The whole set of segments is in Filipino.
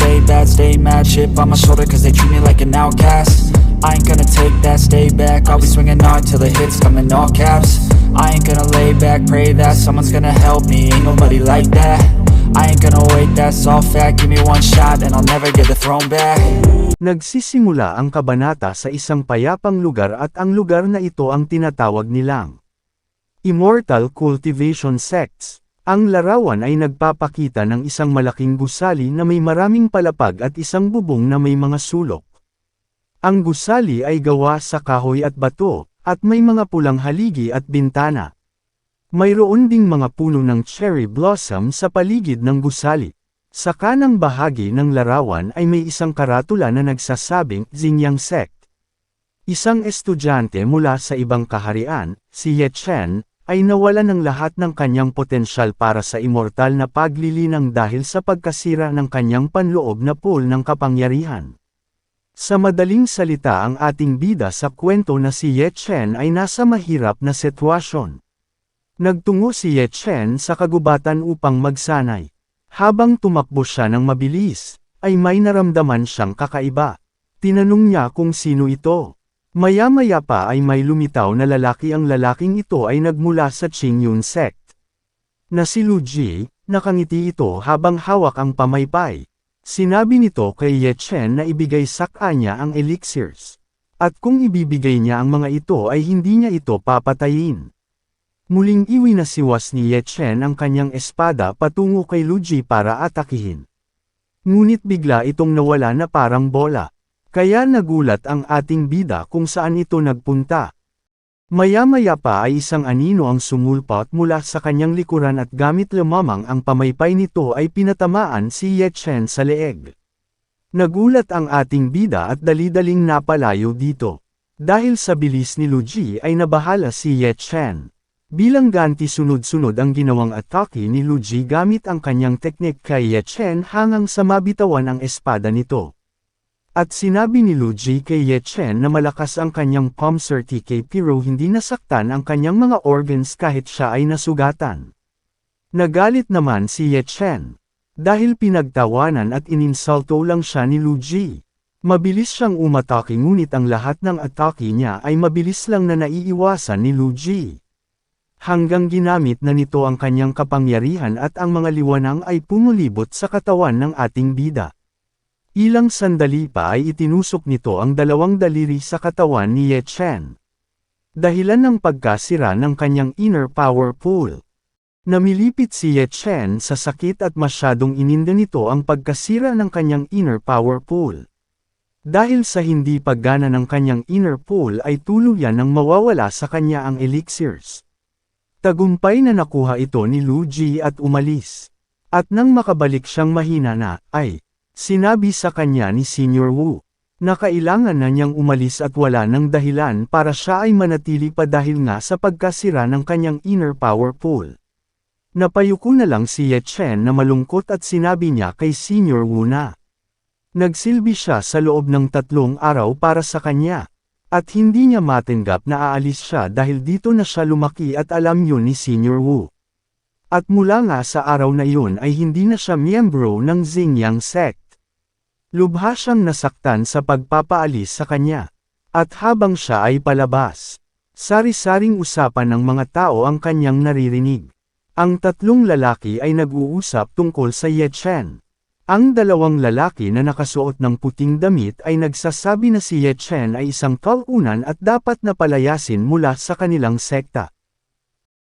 stay bad, stay mad. Chip on my shoulder cause they treat me like an outcast. I ain't gonna take that, stay back. I'll be swinging hard till the hits come in all caps. I ain't gonna lay back, pray that someone's gonna help me. Ain't nobody like that. I ain't gonna wait, that's all fact. Give me one shot and I'll never get the throne back. Nagsisimula ang kabanata sa isang payapang lugar at ang lugar na ito ang tinatawag nilang Immortal Cultivation Sects. Ang larawan ay nagpapakita ng isang malaking gusali na may maraming palapag at isang bubong na may mga sulok. Ang gusali ay gawa sa kahoy at bato, at may mga pulang haligi at bintana. Mayroon ding mga puno ng cherry blossom sa paligid ng gusali. Sa kanang bahagi ng larawan ay may isang karatula na nagsasabing Xinjiang Sect. Isang estudyante mula sa ibang kaharian, si Ye Chen, ay nawalan ng lahat ng kanyang potensyal para sa immortal na paglilinang dahil sa pagkasira ng kanyang panloob na pool ng kapangyarihan. Sa madaling salita, ang ating bida sa kwento na si Ye Chen ay nasa mahirap na sitwasyon. Nagtungo si Ye Chen sa kagubatan upang magsanay. Habang tumakbo siya ng mabilis, ay may naramdaman siyang kakaiba. Tinanong niya kung sino ito. Maya-maya pa ay may lumitaw na lalaki. Ang lalaking ito ay nagmula sa Qingyun Sect. Na si Lu Ji, nakangiti ito habang hawak ang pamaypay. Sinabi nito kay Ye Chen na ibigay sa kanya ang elixirs. At kung ibibigay niya ang mga ito ay hindi niya ito papatayin. Muling iwinasiwas ni Ye Chen ang kanyang espada patungo kay Lu Ji para atakihin. Ngunit bigla itong nawala na parang bola. Kaya nagulat ang ating bida kung saan ito nagpunta. Maya-maya pa ay isang anino ang sumulpot mula sa kanyang likuran at gamit lamang ang pamaypay nito ay pinatamaan si Ye Chen sa leeg. Nagulat ang ating bida at dali-daling napalayo dito. Dahil sa bilis ni Lu Ji ay nabahala si Ye Chen. Bilang ganti sunod-sunod ang ginawang atake ni Lu Ji gamit ang kanyang teknik kay Ye Chen hanggang sa mabitawan ang espada nito. At sinabi ni Lu Ji kay Ye Chen na malakas ang kanyang palm certificate pero hindi nasaktan ang kanyang mga organs kahit siya ay nasugatan. Nagalit naman si Ye Chen. Dahil pinagtawanan at ininsulto lang siya ni Lu Ji. Mabilis siyang umatake ngunit ang lahat ng atake niya ay mabilis lang na naiiwasan ni Lu Ji. Hanggang ginamit na nito ang kanyang kapangyarihan at ang mga liwanang ay pumulibot sa katawan ng ating bida. Ilang sandali pa ay itinusok nito ang dalawang daliri sa katawan ni Ye Chen. Dahilan ng pagkasira ng kanyang inner power pool. Namilipit si Ye Chen sa sakit at masyadong ininda nito ang pagkasira ng kanyang inner power pool. Dahil sa hindi paggana ng kanyang inner pool ay tuluyan nang mawawala sa kanya ang elixirs. Tagumpay na nakuha ito ni Lu Ji at umalis. At nang makabalik siyang mahina na, ay sinabi sa kanya ni Senior Wu, na kailangan na niyang umalis at wala ng dahilan para siya ay manatili pa dahil nga sa pagkasira ng kanyang inner power pool. Napayuko na lang si Ye Chen na malungkot at sinabi niya kay Senior Wu na nagsilbi siya sa loob ng 3 araw para sa kanya, at hindi niya matanggap na aalis siya dahil dito na siya lumaki at alam yun ni Senior Wu. At mula nga sa araw na yun ay hindi na siya miyembro ng Xinjiang Sect. Lubha siyang nasaktan sa pagpapaalis sa kanya. At habang siya ay palabas, sari-saring usapan ng mga tao ang kanyang naririnig. Ang 3 lalaki ay nag-uusap tungkol sa Ye Chen. Ang 2 lalaki na nakasuot ng puting damit ay nagsasabi na si Ye Chen ay isang kalunan at dapat na palayasin mula sa kanilang sekta.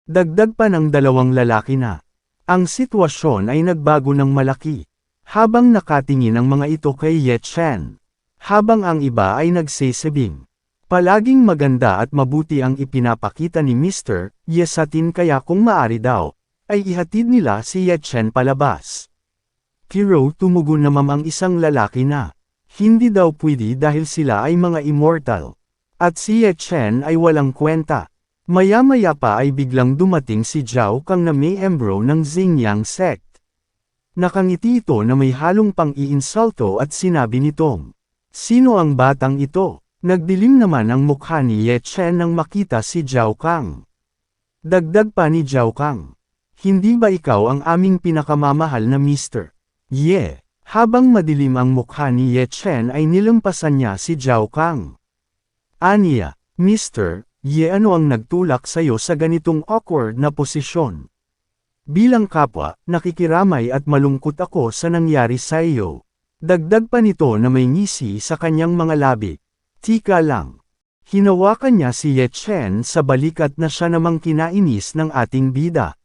Dagdag pa ng 2 lalaki na ang sitwasyon ay nagbago ng malaki. Habang nakatingin ang mga ito kay Ye Chen. Habang ang iba ay nagsasabing, palaging maganda at mabuti ang ipinapakita ni Mr. Ye sa atin kaya kung maari daw, ay ihatid nila si Ye Chen palabas. Pero tumugon naman ang isang lalaki na, hindi daw pwede dahil sila ay mga immortal. At si Ye Chen ay walang kwenta. Maya-maya pa ay biglang dumating si Zhao Kang na miyembro ng Xinjiang Sect. Nakangiti ito na may halong pang-iinsulto at sinabi nitong, sino ang batang ito? Nagdilim naman ang mukha ni Ye Chen nang makita si Zhao Kang. Dagdag pa ni Zhao Kang, hindi ba ikaw ang aming pinakamamahal na Mr. Ye? Habang madilim ang mukha ni Ye Chen ay nilampasan niya si Zhao Kang. Aniya, Mr. Ye, ano ang nagtulak sa'yo sa ganitong awkward na posisyon? Bilang kapwa, nakikiramay at malungkot ako sa nangyari sa iyo. Dagdag pa nito na may ngisi sa kanyang mga labi. Tika lang. Hinawakan niya si Ye Chen sa balikat na siya namang kinainis ng ating bida.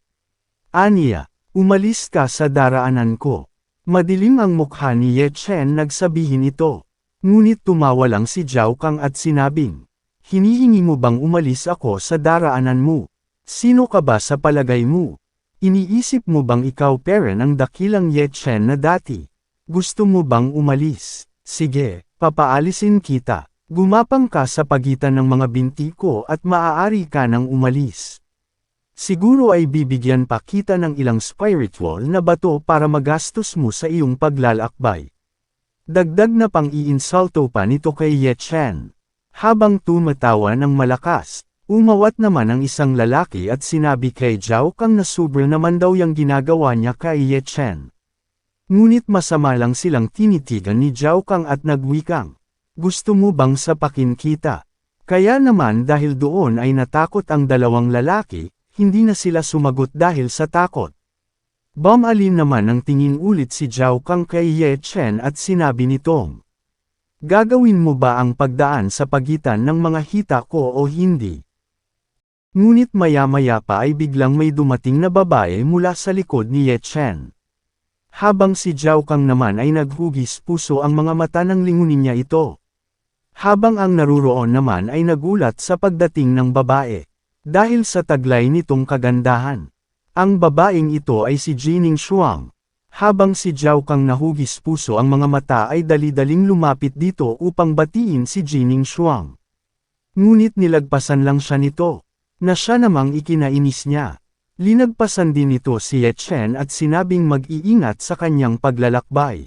Aniya, umalis ka sa daraanan ko. Madilim ang mukha ni Ye Chen nagsabihin ito. Ngunit tumawa lang si Zhao Kang at sinabing, hinihingi mo bang umalis ako sa daraanan mo? Sino ka ba sa palagay mo? Iniisip mo bang ikaw pere ng dakilang Ye Chen na dati? Gusto mo bang umalis? Sige, papaalisin kita. Gumapang ka sa pagitan ng mga binti ko at maaari ka nang umalis. Siguro ay bibigyan pa kita ng ilang spiritual na bato para magastos mo sa iyong paglalakbay. Dagdag na pang-iinsulto pa nito kay Ye Chen. Habang tumatawa ng malakas, umawat naman ang isang lalaki at sinabi kay Zhao Kang na sobra naman daw yung ginagawa niya kay Ye Chen. Ngunit masama lang silang tinitigan ni Zhao Kang at nagwikang, gusto mo bang sapakin kita? Kaya naman dahil doon ay natakot ang dalawang lalaki, hindi na sila sumagot dahil sa takot. Bumalin naman ang tingin ulit si Zhao Kang kay Ye Chen at sinabi nitong, gagawin mo ba ang pagdaan sa pagitan ng mga hita ko o hindi? Ngunit maya-maya pa ay biglang may dumating na babae mula sa likod ni Ye Chen. Habang si Zhao Kang naman ay naghugis puso ang mga mata nang lingunin niya ito. Habang ang naruroon naman ay nagulat sa pagdating ng babae. Dahil sa taglay nitong kagandahan. Ang babaeng ito ay si Jining Shuang. Habang si Zhao Kang nahugis puso ang mga mata ay dali-daling lumapit dito upang batiin si Jining Shuang. Ngunit nilagpasan lang siya nito, na siya namang ikinainis niya. Linagpasan din nito si Ye Chen at sinabing mag-iingat sa kanyang paglalakbay.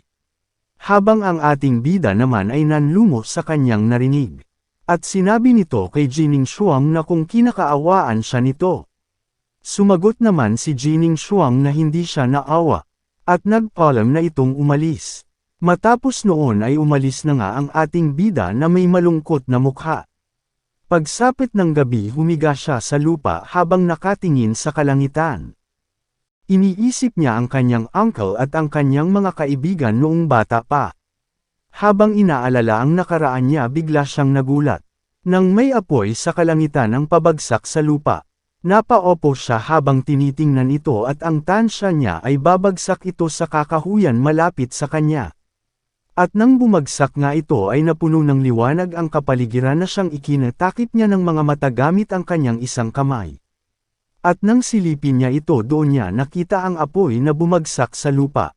Habang ang ating bida naman ay nanlumo sa kanyang narinig. At sinabi nito kay Jining Shuang na kung kinakaawaan siya nito. Sumagot naman si Jining Shuang na hindi siya naawa, at nagpaalam na itong umalis. Matapos noon ay umalis na nga ang ating bida na may malungkot na mukha. Pagsapit ng gabi humiga siya sa lupa habang nakatingin sa kalangitan. Iniisip niya ang kanyang uncle at ang kanyang mga kaibigan noong bata pa. Habang inaalala ang nakaraan niya bigla siyang nagulat. Nang may apoy sa kalangitan ang pabagsak sa lupa. Napaopo siya habang tinitingnan ito at ang tansya niya ay babagsak ito sa kakahuyan malapit sa kanya. At nang bumagsak nga ito ay napuno ng liwanag ang kapaligiran na siyang ikinatakip niya ng mga mata gamit ang kanyang isang kamay. At nang silipin niya ito doon niya nakita ang apoy na bumagsak sa lupa.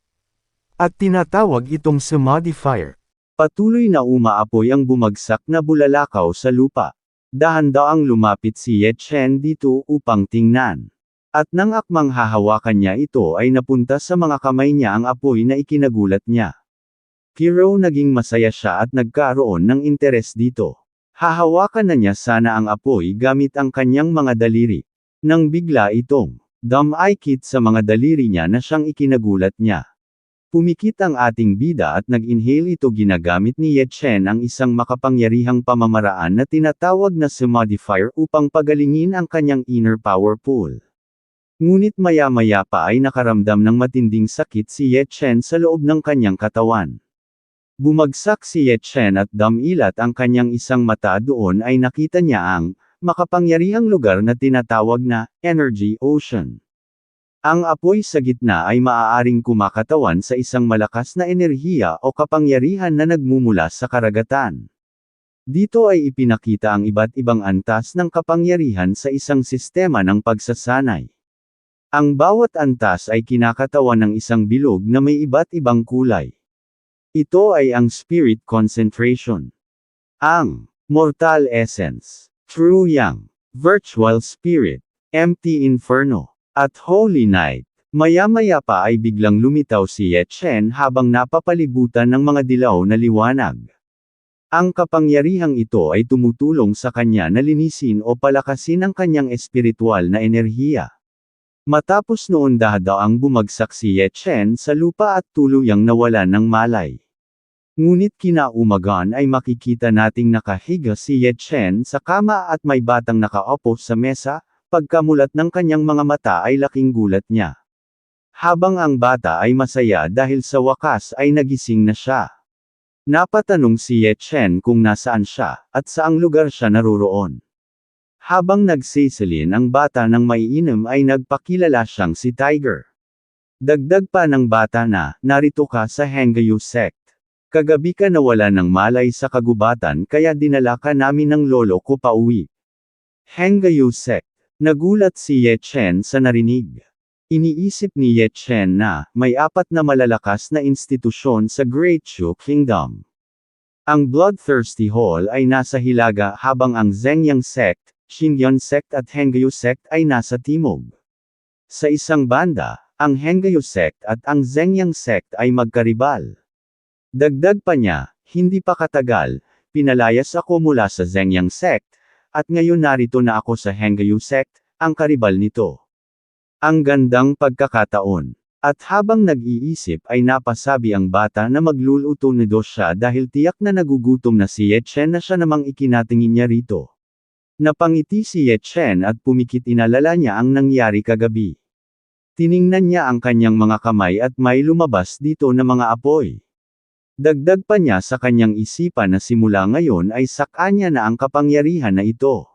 At tinatawag itong samadhi fire. Patuloy na umaapoy ang bumagsak na bulalakaw sa lupa. Dahan-daang lumapit si Ye Chen dito upang tingnan. At nang akmang hahawakan niya ito ay napunta sa mga kamay niya ang apoy na ikinagulat niya. Pero naging masaya siya at nagkaroon ng interes dito. Hahawakan na niya sana ang apoy gamit ang kanyang mga daliri. Nang bigla itong dumikit sa mga daliri niya na siyang ikinagulat niya. Pumikit ang ating bida at nag-inhale ito ginamit ni Ye Chen ang isang makapangyarihang pamamaraan na tinatawag na samadhi fire upang pagalingin ang kanyang inner power pool. Ngunit maya-maya pa ay nakaramdam ng matinding sakit si Ye Chen sa loob ng kanyang katawan. Bumagsak si Ye Chen at dumilat ang kanyang isang mata doon ay nakita niya ang makapangyarihang lugar na tinatawag na energy ocean. Ang apoy sa gitna ay maaaring kumakatawan sa isang malakas na enerhiya o kapangyarihan na nagmumula sa karagatan. Dito ay ipinakita ang iba't ibang antas ng kapangyarihan sa isang sistema ng pagsasanay. Ang bawat antas ay kinakatawan ng isang bilog na may iba't ibang kulay. Ito ay ang spirit concentration. Ang mortal essence, true yang, virtual spirit, empty inferno, at Holy Night. Maya-maya pa ay biglang lumitaw si Ye Chen habang napapalibutan ng mga dilaw na liwanag. Ang kapangyarihang ito ay tumutulong sa kanya na linisin o palakasin ang kanyang espiritual na enerhiya. Matapos noon daw bumagsak si Ye Chen sa lupa at tuluyang nawalan ng malay. Ngunit kinaumagan ay makikita nating nakahiga si Ye Chen sa kama at may batang nakaupo sa mesa, pagkamulat ng kanyang mga mata ay laking gulat niya. Habang ang bata ay masaya dahil sa wakas ay nagising na siya. Napatanong si Ye Chen kung nasaan siya, at saang lugar siya naroroon. Habang nagsisilin ang bata ng maiinom ay nagpakilala siyang si Tiger. Dagdag pa ng bata na, narito ka sa Hengyu Sect. Kagabi ka nawala ng malay sa kagubatan kaya dinala ka namin ng lolo ko pauwi. Hengyu Sect. Nagulat si Ye Chen sa narinig. Iniisip ni Ye Chen na, may 4 na malalakas na institusyon sa Great Shu Kingdom. Ang Bloodthirsty Hall ay nasa hilaga habang ang Zhengyang Sect, Xingyun Sect at Hengyu Sect ay nasa timog. Sa isang banda, ang Hengyu Sect at ang Zhengyang Sect ay magkaribal. Dagdag pa niya, hindi pa katagal, pinalayas ako mula sa Zhengyang Sect, at ngayon narito na ako sa Hengyu Sect, ang karibal nito. Ang gandang pagkakataon. At habang nag-iisip ay napasabi ang bata na magluluto nido siya dahil tiyak na nagugutom na si Ye Chen na siya namang ikinatingin niya rito. Napangiti si Ye Chen at pumikit inalala niya ang nangyari kagabi. Tiningnan niya ang kanyang mga kamay at may lumabas dito na mga apoy. Dagdag pa niya sa kanyang isipan na simula ngayon ay saka niya na ang kapangyarihan na ito.